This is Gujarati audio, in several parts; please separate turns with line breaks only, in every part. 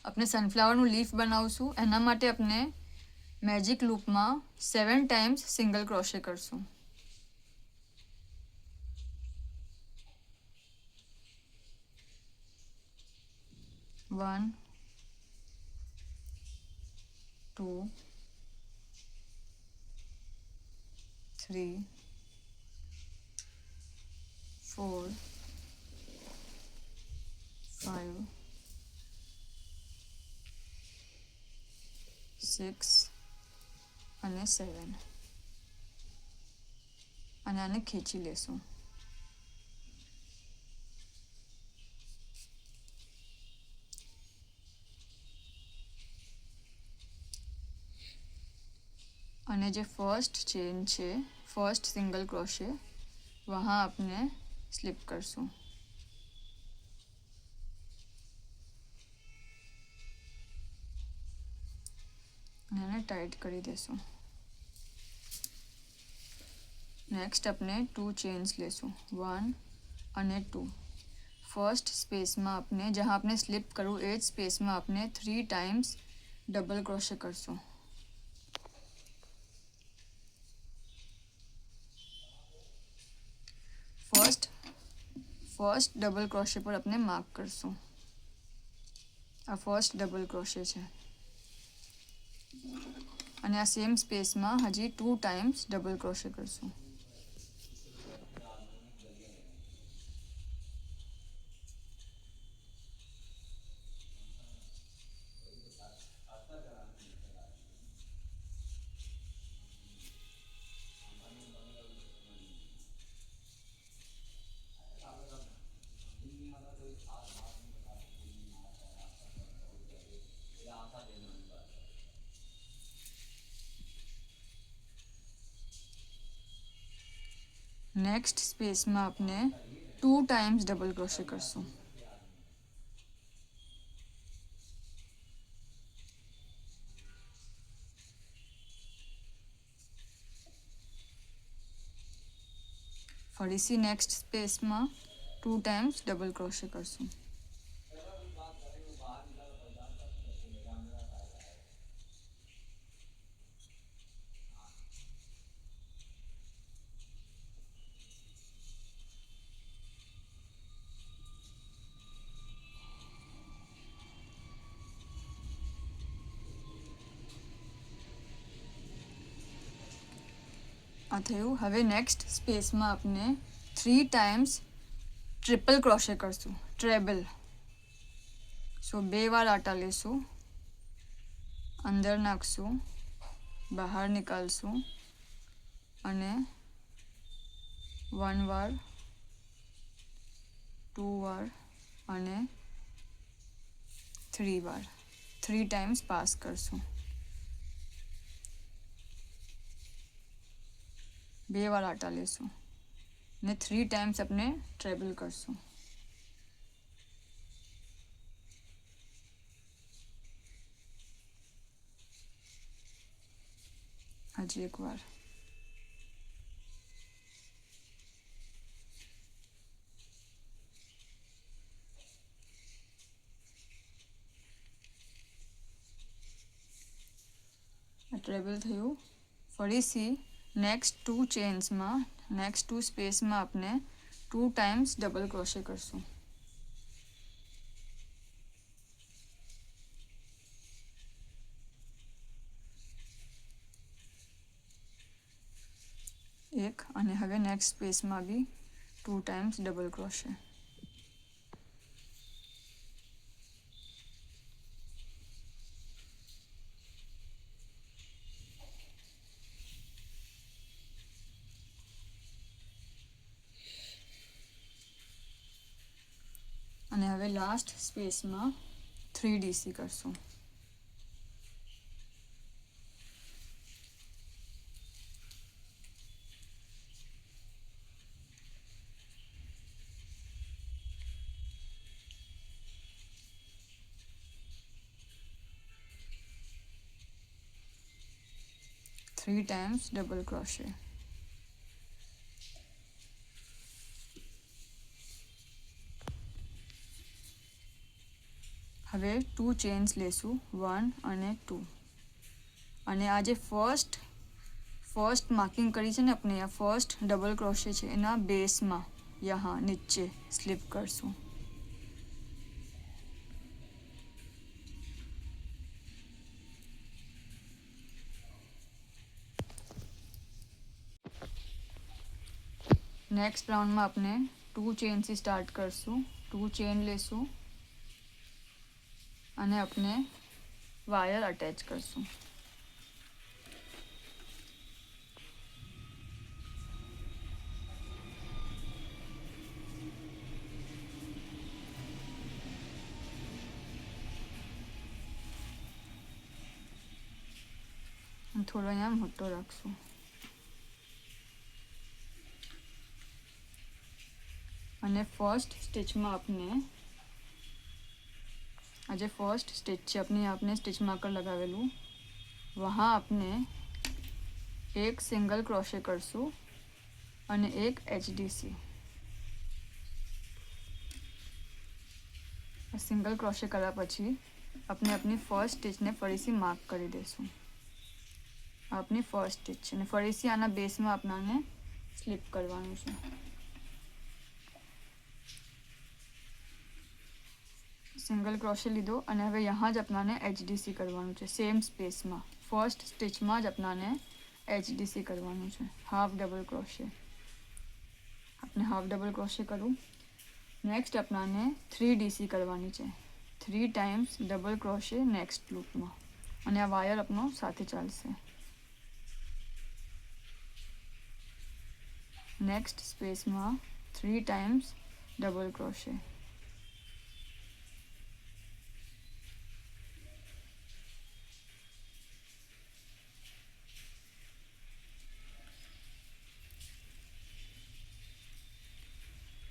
આપણે સનફ્લાવરનું લીફ બનાવશું. એના માટે આપણે મેજિક લૂપમાં 7 ટાઈમ્સ સિંગલ ક્રોશે કરશું. 1 2 3 4 5 6 અને 7 અને આને ખેંચી લેશું. અને જે फर्स्ट चेन છે, फर्स्ट सिंगल क्रोशे वहाँ अपने स्लिप करसूँ. અને ટાઈટ કરી દેશું. નેક્સ્ટ આપણે 2 ચેન્સ લેશું, 1 અને 2. ફર્સ્ટ સ્પેસમાં આપણે જ્યાં આપણે સ્લિપ કરું એ જ સ્પેસમાં આપણે 3 ટાઈમ્સ ડબલ ક્રોશે કરશું. ફર્સ્ટ ડબલ ક્રોશે પર આપણે માર્ક કરશું. આ ફર્સ્ટ ડબલ ક્રોશે છે અને આ સેમ સ્પેસમાં હજી 2 ટાઈમ્સ ડબલ ક્રોશે કરશું. નેક્સ્ટ સ્પેસમાં આપણે 2 ટાઈમ્સ ડબલ ક્રોશે કરશું. ફરીથી નેક્સ્ટ સ્પેસમાં 2 ટાઈમ્સ ડબલ ક્રોશે કરશું. આ થયું. હવે નેક્સ્ટ સ્પેસમાં આપણે 3 ટાઈમ્સ ટ્રિપલ ક્રોશે કરશું, ટ્રેબલ. સો 2 વાર આટા લેશું, અંદર નાખશું, બહાર નીકાળશું અને 1 વાર, 2 વાર અને 3 વાર, 3 ટાઈમ્સ પાસ કરશું. 2 વાર આટા લેશું અને 3 ટાઈમ્સ આપણે ટ્રેબલ કરશું. હજી એક વાર. ટ્રેબલ થયું. ફરીથી નેક્સ્ટ 2 ચેન્સમાં, નેક્સ્ટ 2 સ્પેસમાં આપણે 2 ટાઈમ્સ ડબલ ક્રોશે કરશું. એક અને હવે નેક્સ્ટ સ્પેસમાં બી 2 ટાઈમ્સ ડબલ ક્રોશે. અને હવે લાસ્ટ સ્પેસમાં 3 ડીસી કરશું. Three times double crochet. હવે 2 ચેન્સ લેશું 1 અને 2 અને આ જે फर्स्ट मार्किंग करी है अपने यहाँ फर्स्ट डबल क्रोशे है एना बेस में यहाँ नीचे स्लीप करशू। नेक्स्ट राउंड में अपने 2 चेन से स्टार्ट करशू। 2 चेन लेशू અને अपने वायर अटैच करशू। थोड़ा यहाँ मोटो रखशू। અને फर्स्ट स्टिच में अपने आज फर्स्ट स्टिच है अपने आपने स्टिच मार्कर लगावेलू वहाँ अपने एक सिंगल क्रोशे करशू અને एक HDC। सिंगल क्रोशे કર્યા પછી अपने अपनी फर्स्ट स्टिच ने फरीसी मार्क કરી દેશું। अपनी फर्स्ट स्टिच ने फरीसी आना बेस में अपनाने स्लीप करवानुं છે। सिंगल क्रोशे लीधो और हवे यहाँ ज अपनाने HDC करवानुं छे। सेम स्पेस में फर्स्ट स्टिच में ज अपनाने HDC करवानुं छे। हाफ डबल क्रोशे अपने हाफ डबल क्रोशे करूँ। नेक्स्ट अपनाने 3DC करवानी छे। 3 times double crochet next loop में और आ वायर अपनो साथे चालशे। नेक्स्ट स्पेस में 3 टाइम्स डबल क्रोशे।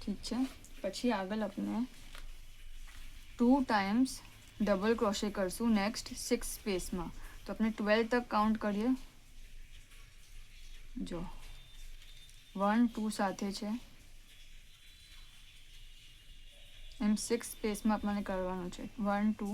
ठीक है पछी आगल अपने 2 टाइम्स डबल क्रोशे करशू नेक्स्ट 6 स्पेस में। तो अपने 12 तक काउंट करिए जो 1 2 साथे छे एम 6 स्पेस में अपने करवानुं छे। 1 2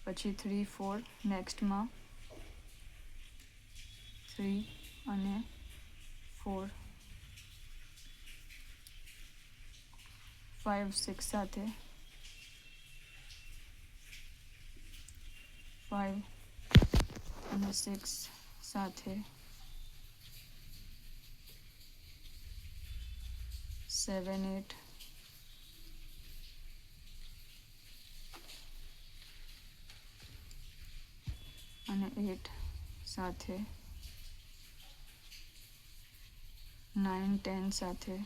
पछी 3 4 नेक्स्ट में 3 અને 4 5 6 સાથે 5 અને 6 સાથે 7 8 અને 8 સાથે 9 10 સાથે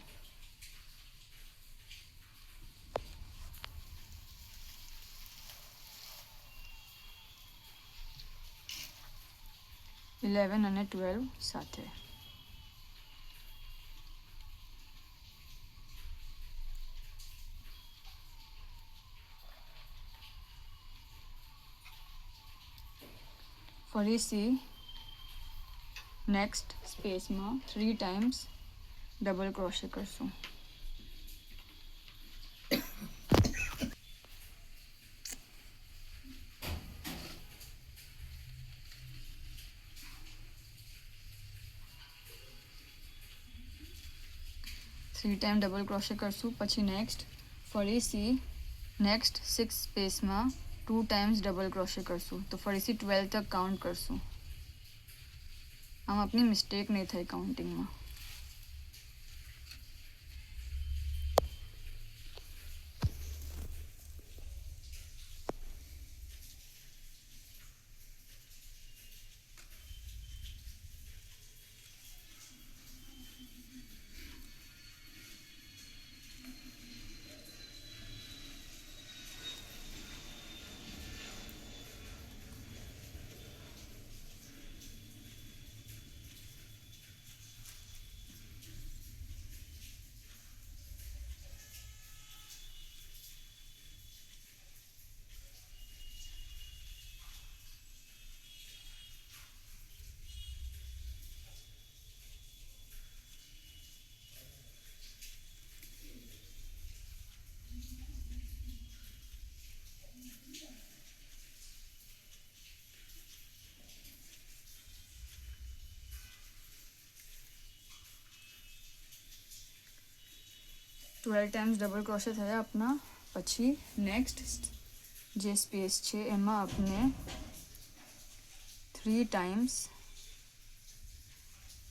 11 અને 12 સાથે। ફરીથી नेक्स्ट स्पेस में 3 टाइम्स डबल क्रोशे करशू। थ्री टाइम डबल क्रोशे करशू पछी नेक्स्ट फरीसी नेक्स्ट 6 स्पेस में 2 टाइम्स डबल क्रोशे करशू। तो फरीसी 12 तक काउंट करशू। आम अपनी मिस्टेक नहीं थी काउंटिंग में। 12 ટાઈમ્સ ડબલ ક્રોશે થયા આપના. પછી નેક્સ્ટ જે સ્પેસ છે એમાં આપણે 3 ટાઈમ્સ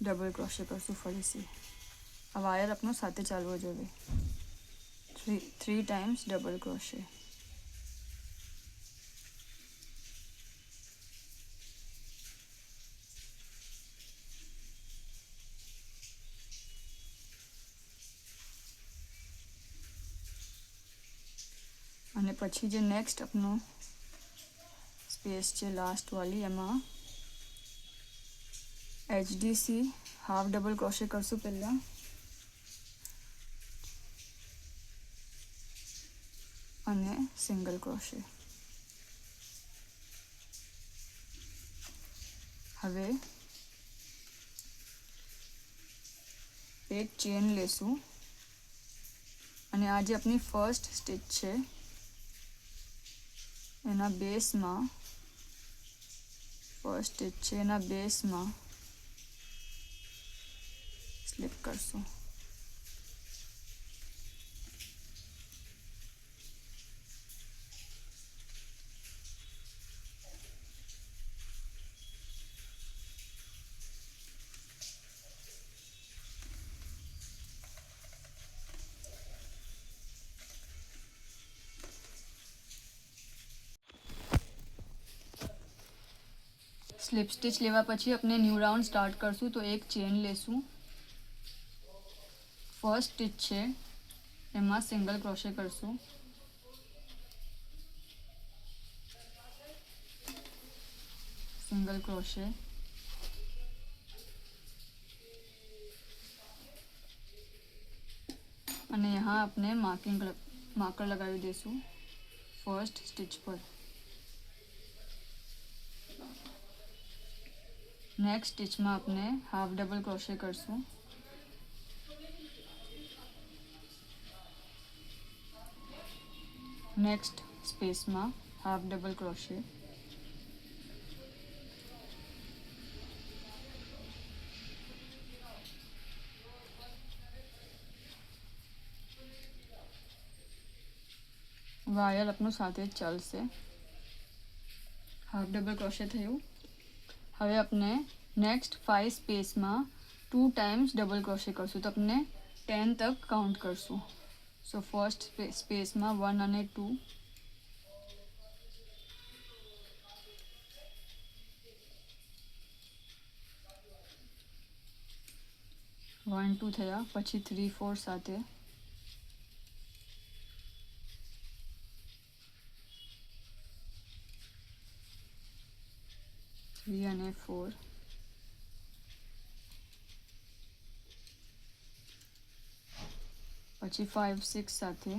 ડબલ ક્રોશે કરશું. ફરીથી આ વાયર આપનો સાથે ચાલવો જોઈએ. 3 ટાઈમ્સ ડબલ ક્રોશે. અને પછી જે નેક્સ્ટ આપનો સ્પેસ છે લાસ્ટ વાલી એમાં HDC હાફ ડબલ ક્રોશે કરશું પહેલાં. અને સિંગલ ક્રોશે. હવે એક ચેન લેશું અને આ જે આપની ફર્સ્ટ સ્ટિચ છે એના બેસમાં સ્લિપ કરશું. સ્લિપ સ્ટિચ લેવા પછી આપણે ન્યૂ રાઉન્ડ સ્ટાર્ટ કરશું. તો એક ચેન લેશું. ફર્સ્ટ સ્ટિચ છે એમાં સિંગલ ક્રોશે કરશું. સિંગલ ક્રોશે. અને यहाँ આપણે માર્કર લગાવી દઈશું ફર્સ્ટ સ્ટિચ પર. નેક્સ્ટ સ્ટિચમાં આપણે હાફ ડબલ ક્રોશે કરશું. નેક્સ્ટ સ્પેસમાં હાફ ડબલ ક્રોશે. વાયર આપનું સાથે જ ચાલશે. હાફ ડબલ ક્રોશે થયું. હવે આપણે નેક્સ્ટ 5 સ્પેસમાં 2 ટાઈમ્સ ડબલ ક્રોશે કરશું. તો આપણે 10 તક કાઉન્ટ કરશું. સો ફર્સ્ટ સ્પેસમાં 1 અને 2. વન 2 થયા. પછી 3 4 સાથે. અને 4. પછી 5 6 સાથે.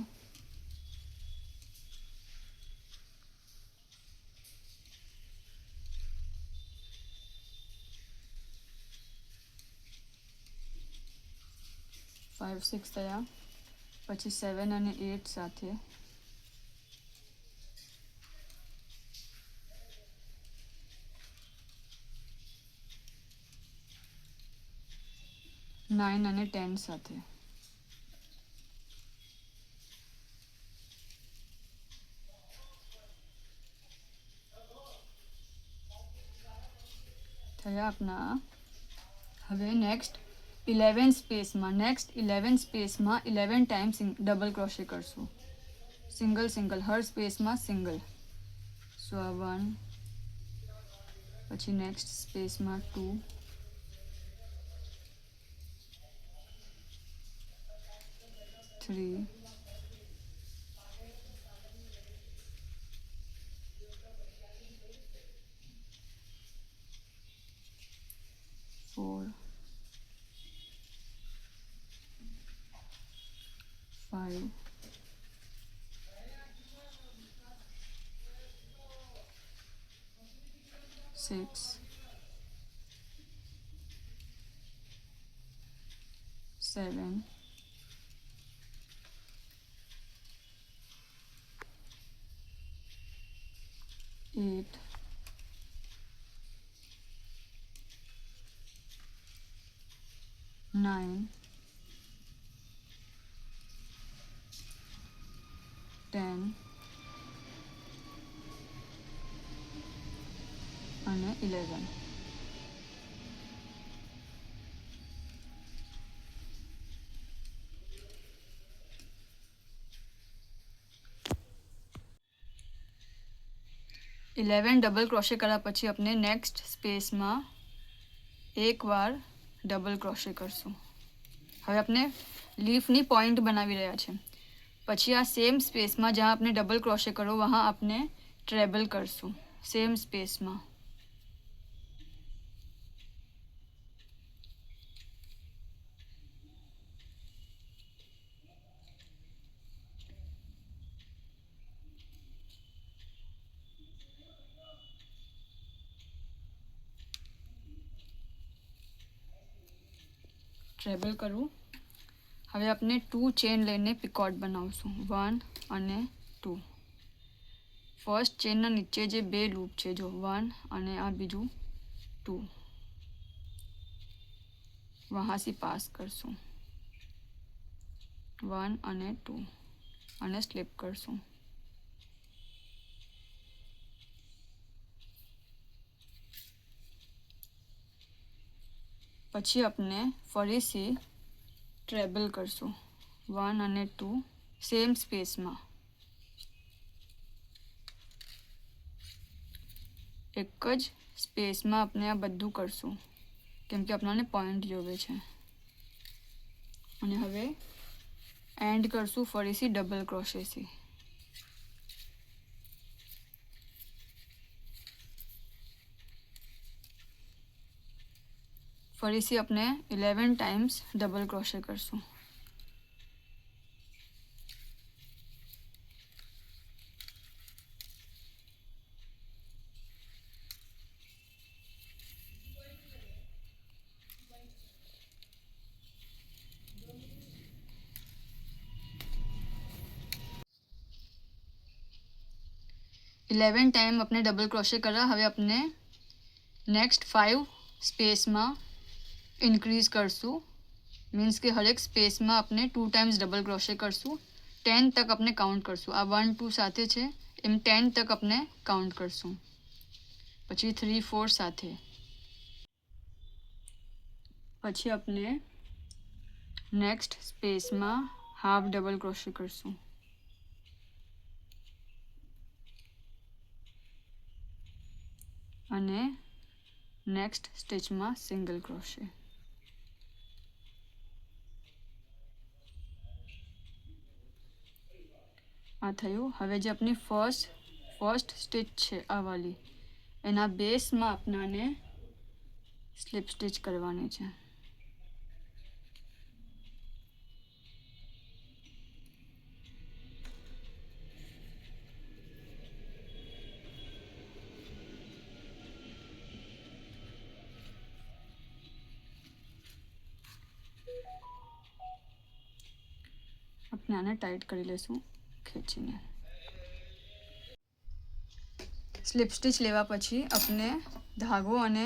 ફાઇવ 6 થયા. પછી 7 અને 8 સાથે. 9 અને 10 સાથે. થયા આપના. હવે નેક્સ્ટ 11 સ્પેસમાં 11 ટાઈમ્સ ડબલ ક્રોશે કરશું. સિંગલ હર સ્પેસમાં સિંગલ. સો આ 1. પછી નેક્સ્ટ સ્પેસમાં 2. 3. 4. 5. 6. 7. 8. 9. 11. ડબલ ક્રોશે કર્યા પછી આપણે નેક્સ્ટ સ્પેસમાં એકવાર ડબલ ક્રોશે કરશું. હવે આપણે લીફની પોઈન્ટ બનાવી રહ્યા છે. પછી આ સેમ સ્પેસમાં જ્યાં આપણે ડબલ ક્રોશે કરો વहाँ આપણે ટ્રેબલ કરશું સેમ સ્પેસમાં. ટ્રેબલ કરવું. હવે આપણે 2 ચેન લઈને પિકોટ બનાવશું 1 અને 2. ફર્સ્ટ ચેનના નીચે જે 2 લૂપ છે જો 1 અને આ બીજું 2 वहाँ से पास करશું 1 અને 2 અને સ્લીપ કરશું. પછી આપણે ફરીથી ટ્રેબલ કરશું 1 અને 2 સેમ સ્પેસમાં. એક જ સ્પેસમાં આપણે આ બધું કરશું કેમ કે આપણને પોઈન્ટ જોવે છે. અને હવે એન્ડ કરશું ફરીથી ડબલ ક્રોશેથી. ફરીથી આપણે 11 ટાઈમ્સ ડબલ ક્રોશે કરશું. टाइम अपने डबल क्रोशे करा. હવે આપણે નેક્સ્ટ 5 સ્પેસમાં ઇન્ક્રીઝ કરશું. મીન્સ કે હરેક સ્પેસમાં આપણે 2 ટાઈમ્સ ડબલ ક્રોશે કરશું. 10 તક આપણે કાઉન્ટ કરશું. આ 1 2 સાથે છે એમ 10 તક આપણે કાઉન્ટ કરશું. પછી 3 4 સાથે. પછી આપણે નેક્સ્ટ સ્પેસમાં હાફ ડબલ ક્રોશે કરશું. અને નેક્સ્ટ સ્ટિચમાં સિંગલ ક્રોશે. આ થયું. હવે જે આપણી ફર્સ્ટ સ્ટિચ છે આ વાલી એના બેસમાં આપણાને સ્લીપ સ્ટિચ કરવાની છે. આપણે આને ટાઈટ કરી લેશું ખેંચીને. સ્લીપ સ્ટિચ લેવા પછી આપણે ધાગો અને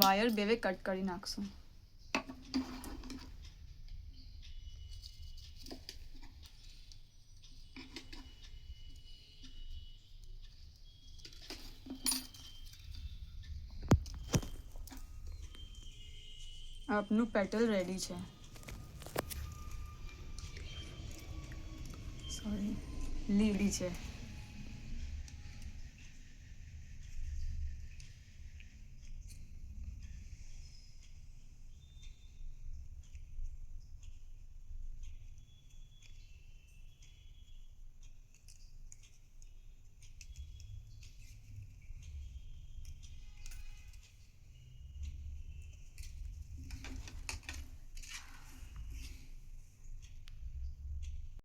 વાયર બેવે કટ કરી નાખશું. આપનું પેટલ રેડી છે. સોરી લીડી છે.